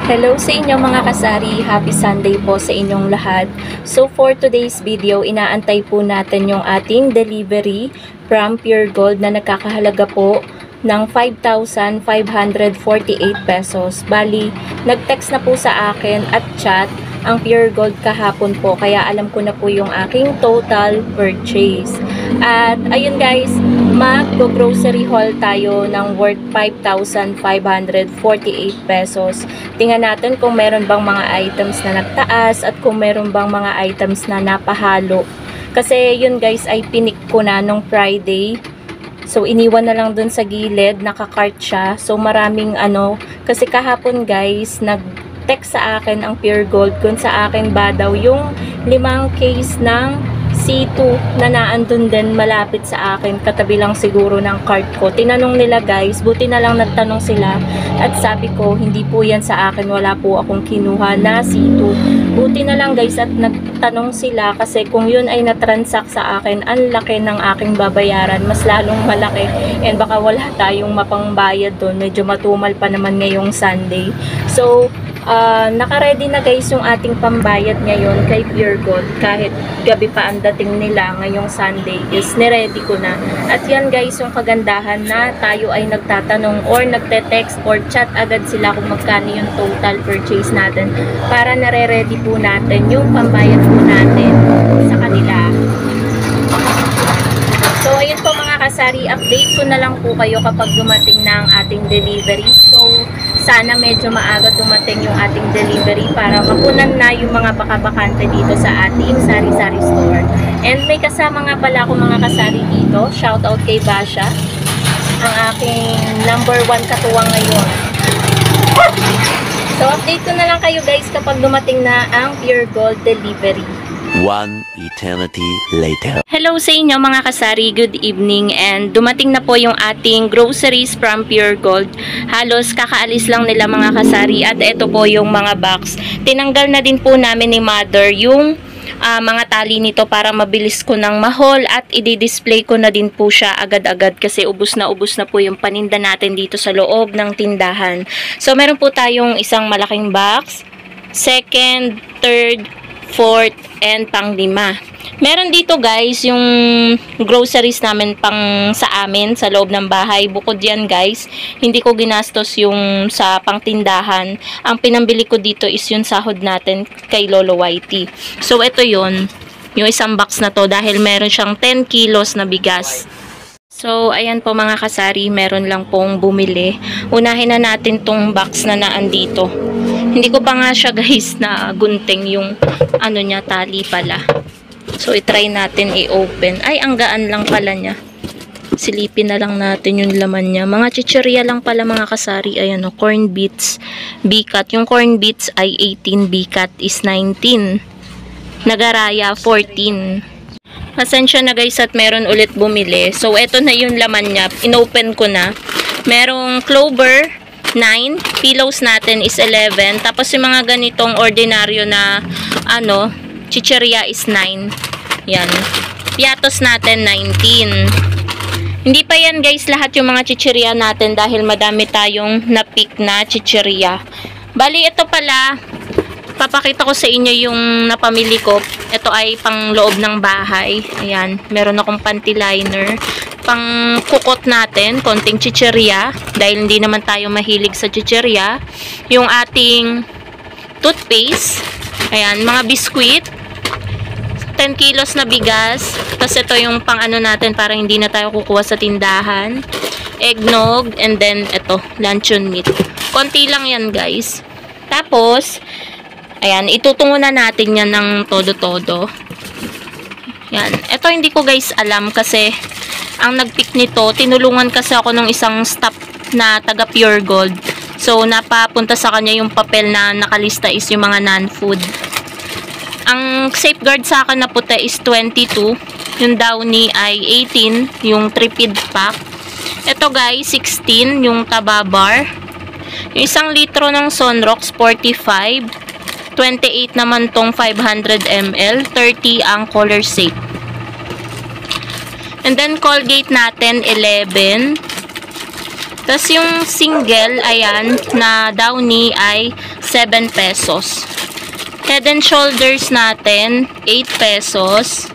Hello sa inyo mga kasari, happy Sunday po sa inyong lahat. So for today's video, inaantay po natin yung ating delivery from Pure Gold na nagkakahalaga po ng 5,548 pesos. Bali, nag-text na po sa akin at chat ang Pure Gold kahapon po, kaya alam ko na po yung aking total purchase. At ayun guys, mag-grocery haul tayo ng worth 5,548 pesos. Tingnan natin kung meron bang mga items na nagtaas at kung meron bang mga items na napahalo. Kasi yun guys ay pinik ko na nung Friday. So iniwan na lang dun sa gilid, nakakart siya. So maraming kasi kahapon guys, nag-text sa akin ang Pure Gold kung sa akin ba daw yung 5 case ng C2 na naandun din malapit sa akin, katabi lang siguro ng cart ko. Tinanong nila guys, buti na lang nagtanong sila at sabi ko, hindi po yan sa akin, wala po akong kinuha na C2. Buti na lang guys at nagtanong sila kasi kung yun ay natransact sa akin, ang laki ng aking babayaran, mas lalong malaki and baka wala tayong mapangbayad doon, medyo matumal pa naman ngayong Sunday. So naka-ready na guys yung ating pambayad ngayon kay Pure Gold. Kahit gabi pa ang dating nila ngayong Sunday is niready ko na. At yan guys yung kagandahan na tayo ay nagtatanong or nagte-text or chat agad sila kung magkano yung total purchase natin para nare-ready po natin yung pambayad po natin sa kanila. So ayun po mga kasari, update ko na lang po kayo kapag dumating na ang ating delivery. So sana medyo maaga dumating yung ating delivery para mapunan na yung mga baka-bakante dito sa ating sari-sari store. And may kasama nga pala ako mga kasari dito. Shoutout kay Basha, ang aking number 1 katuwang ngayon. So update ko na lang kayo guys kapag dumating na ang Pure Gold delivery. One eternity later. Hello sa inyo mga kasari, good evening, and dumating na po yung ating groceries from Pure Gold. Halos kakaalis lang nila mga kasari at ito po yung mga box. Tinanggal na din po namin ni Mother yung mga tali nito para mabilis ko nang mahol at i-display ko na din po siya agad-agad kasi ubos na po yung paninda natin dito sa loob ng tindahan. So meron po tayong isang malaking box, second, third, fourth, and pang-5. Meron dito guys yung groceries namin pang sa amin sa loob ng bahay. Bukod yan guys, hindi ko ginastos yung sa pangtindahan. Ang pinambili ko dito is yung sahod natin kay Lolo Whitey. So ito yun, yung isang box na to dahil meron siyang 10 kilos na bigas. So, ayan po mga kasari, meron lang pong bumili. Unahin na natin tong box na naandito. Hindi ko pa nga siya guys na gunting yung niya, tali pala. So, itry natin i-open. Ay, ang gaan lang pala niya. Silipin na lang natin yung laman niya. Mga chichirya lang pala mga kasari. Ayan o, corn beets, bikat. Yung corn beets ay 18, bikat is 19. Nagaraya, 14. Pasensya na guys at meron ulit bumili. So, eto na yung laman niya. Inopen ko na. Merong clover, 9. Pillows natin is 11. Tapos yung mga ganitong ordinaryo na, chichirya is 9. Yan. Piatos natin, 19. Hindi pa yan guys lahat yung mga chichirya natin dahil madami tayong na-pick na chichirya. Bali, ito pala, papakita ko sa inyo yung napamili ko. Ito ay pang loob ng bahay. Ayan, meron akong panty liner. Pang kukot natin, konting chichirya. Dahil hindi naman tayo mahilig sa chichirya. Yung ating toothpaste. Ayan, mga biskuit. 10 kilos na bigas. Tapos ito yung pang natin para hindi na tayo kukuha sa tindahan. Eggnog. And then ito, luncheon meat. Konti lang yan guys. Tapos, ayan, itutungo na natin yan ng todo-todo. Yan. Ito hindi ko guys alam kasi ang nag-pick nito, tinulungan kasi ako ng isang staff na taga Pure Gold. So, napapunta sa kanya yung papel na nakalista is yung mga non-food. Ang safeguard sa akin na puti is 22. Yung downy ay 18. Yung tripid pack. Ito guys, 16. Yung taba bar. Yung 1 litro ng Sunrox, 45. 28 naman tong 500 ml, 30 ang color safe. And then Colgate natin 11. Tapos yung single, ayan, na Downy ay 7 pesos. Head and Shoulders natin, 8 pesos.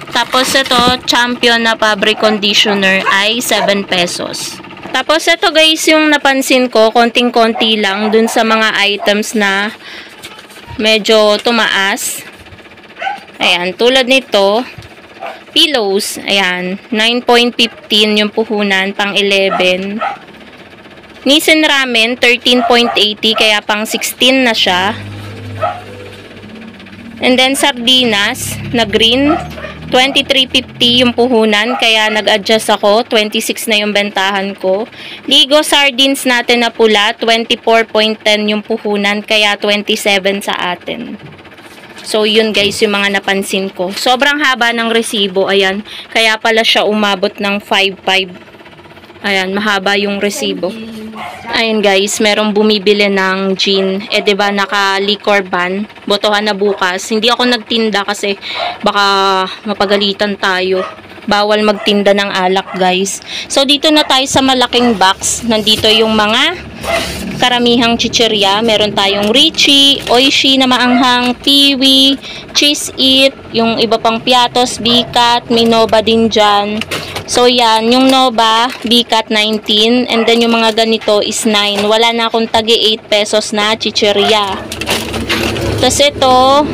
Tapos ito, Champion na fabric conditioner ay 7 pesos. Tapos ito guys, yung napansin ko, konting-konti lang dun sa mga items na medyo tumaas. Ayan, tulad nito, pillows, ayan, 9.15 yung puhunan, pang 11. Nissin Ramen, 13.80, kaya pang 16 na siya. And then, sardinas na green, 23.50 yung puhunan, kaya nag-adjust ako, 26 na yung bentahan ko. Ligo sardines natin na pula, 24.10 yung puhunan, kaya 27 sa atin. So, yun guys, yung mga napansin ko. Sobrang haba ng resibo, ayan, kaya pala siya umabot ng 5.5. Ayan, mahaba yung resibo. Ayan guys, merong bumibili ng gin. Eh, diba, naka-liquor ban. Botohan na bukas. Hindi ako nagtinda kasi baka mapagalitan tayo. Bawal magtinda ng alak guys. So, dito na tayo sa malaking box. Nandito yung mga karamihang chichirya. Meron tayong Richie, Oishi na maanghang, Piwi, Cheese It, yung iba pang piatos, Bicat, may Nova din dyan. So, yan. Yung Nova, Bicat 19. And then, yung mga ganito is 9. Wala na akong tagi 8 pesos na chichirya. Tapos ito,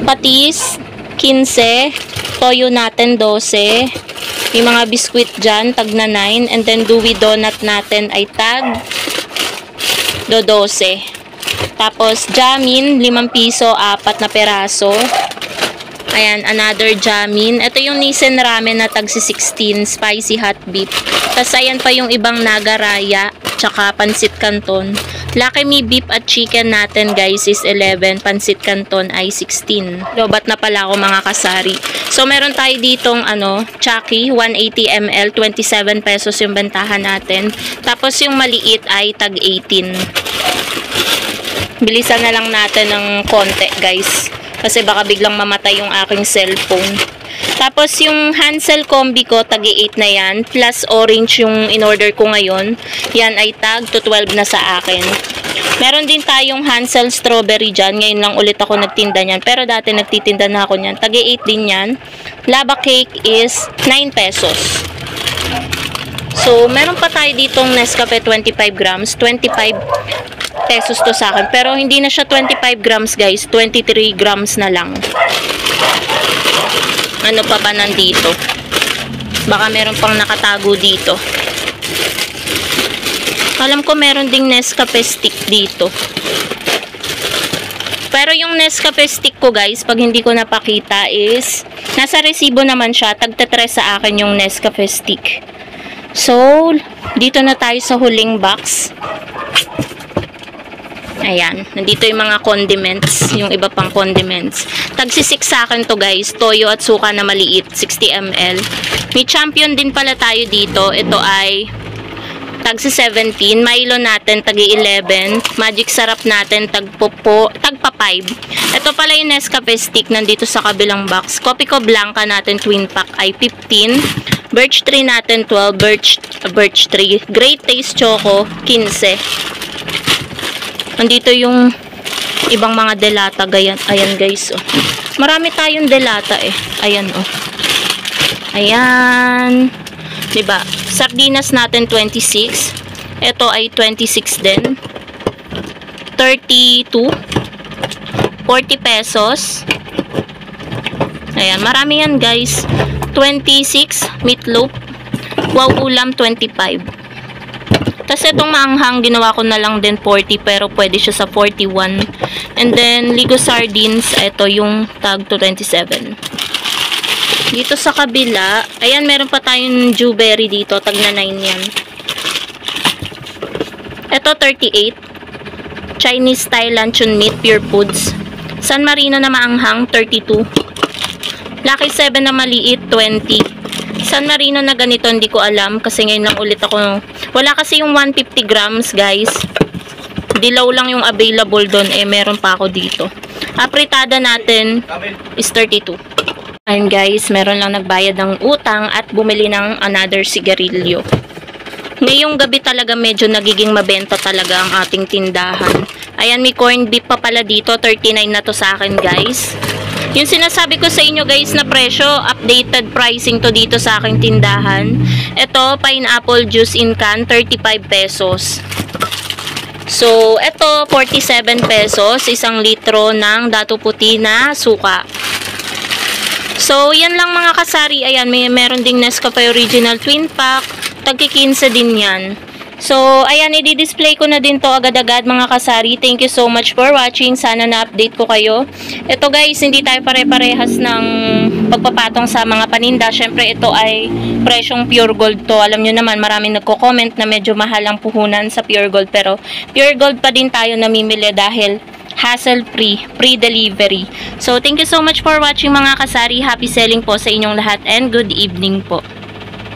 patis, 15. Toyo natin, 12. Yung mga biskuit dyan, tag na 9. And then, Dewey Donut natin ay tag do 12. Tapos, Jamin, 5 piso, 4 na peraso. Ayan, another Jamin. Ito yung Nissin Ramen na tag si 16, spicy hot beef. Tapos, ayan pa yung ibang Nagaraya, tsaka Pansit Canton. Lucky Me beef at chicken natin, guys, is 11. Pansit Canton ay 16. Lobat na pala ako, mga kasari. So, meron tayo ditong, Chucky, 180 ml, 27 pesos yung bentahan natin. Tapos, yung maliit ay tag 18. Bilisan na lang natin ng konti, guys. Kasi baka biglang mamatay yung aking cellphone. Tapos yung Hansel combi ko, tagi 8 na yan. Plus orange yung in-order ko ngayon. Yan ay tag to 12 na sa akin. Meron din tayong Hansel strawberry dyan. Ngayon lang ulit ako nagtinda nyan. Pero dati nagtitinda na ako nyan. Tagi 8 din yan. Lava cake is 9 pesos. So, meron pa tayo ditong Nescafe 25 grams. 25 pesos to sa akin. Pero hindi na siya 25 grams guys. 23 grams na lang. Ano pa ba nandito? Baka meron pang nakatago dito. Alam ko meron ding Nescafe stick dito. Pero yung Nescafe stick ko guys, pag hindi ko napakita is, nasa resibo naman siya. Tagta-3 sa akin yung Nescafe stick. So, dito na tayo sa huling box. Ayan, nandito yung mga condiments, yung iba pang condiments. Tagsi-6 sa akin to guys, toyo at suka na maliit, 60 ml. May Champion din pala tayo dito, ito ay tagsi-17, Milo natin tagi-11, Magic Sarap natin tagpa 5. Ito pala yung Nescafe stick, nandito sa kabilang box. Copico Blanca natin twin pack ay 15, Birch Tree natin 12, Birch Tree, Great Taste Choco 15. Nandito yung ibang mga delata. Ayan guys. Oh. Marami tayong delata eh. Ayan oh. Ayan. Diba? Sardinas natin 26. Ito ay 26 din. 32. 40 pesos. Ayan. Marami yan guys. 26. Meatloaf. Wow ulam 25. Tapos itong maanghang, ginawa ko na lang din 40, pero pwede siya sa 41. And then, Ligo Sardines, ito yung tag to 27. Dito sa kabila, ayan, meron pa tayong Dewberry dito, tag na 9 yan. Ito, 38. Chinese style luncheon meat, Pure Foods. San Marino na maanghang, 32. Lucky 7 na maliit, 20. San Marino na ganito, hindi ko alam. Kasi ngayon lang ulit ako. Wala kasi yung 150 grams, guys. Dilaw lang yung available doon. Eh, meron pa ako dito. Apritada natin is 32. Ayun, guys. Meron lang nagbayad ng utang at bumili ng another sigarilyo. Ngayong gabi talaga medyo nagiging mabenta talaga ang ating tindahan. Ayan, may corned beef pa pala dito. 39 na to sa akin, guys. Yung sinasabi ko sa inyo, guys, na presyo, updated pricing to dito sa aking tindahan. Ito, pineapple juice in can, 35 pesos. So, ito, 47 pesos. 1 litro ng Dato Puti na suka. So, yan lang mga kasari. Ayan, meron ding Nescafe Original Twin Pack. Tagki-15 din yan. So, ayan, i-display ko na din to agad-agad mga kasari. Thank you so much for watching. Sana na-update ko kayo. Ito guys, hindi tayo pare-parehas ng pagpapatong sa mga paninda. Syempre, ito ay presyong pure gold to. Alam nyo naman, maraming nagko-comment na medyo mahal ang puhunan sa pure gold. Pero, pure gold pa din tayo namimili dahil hassle-free, free delivery. So, thank you so much for watching mga kasari. Happy selling po sa inyong lahat and good evening po.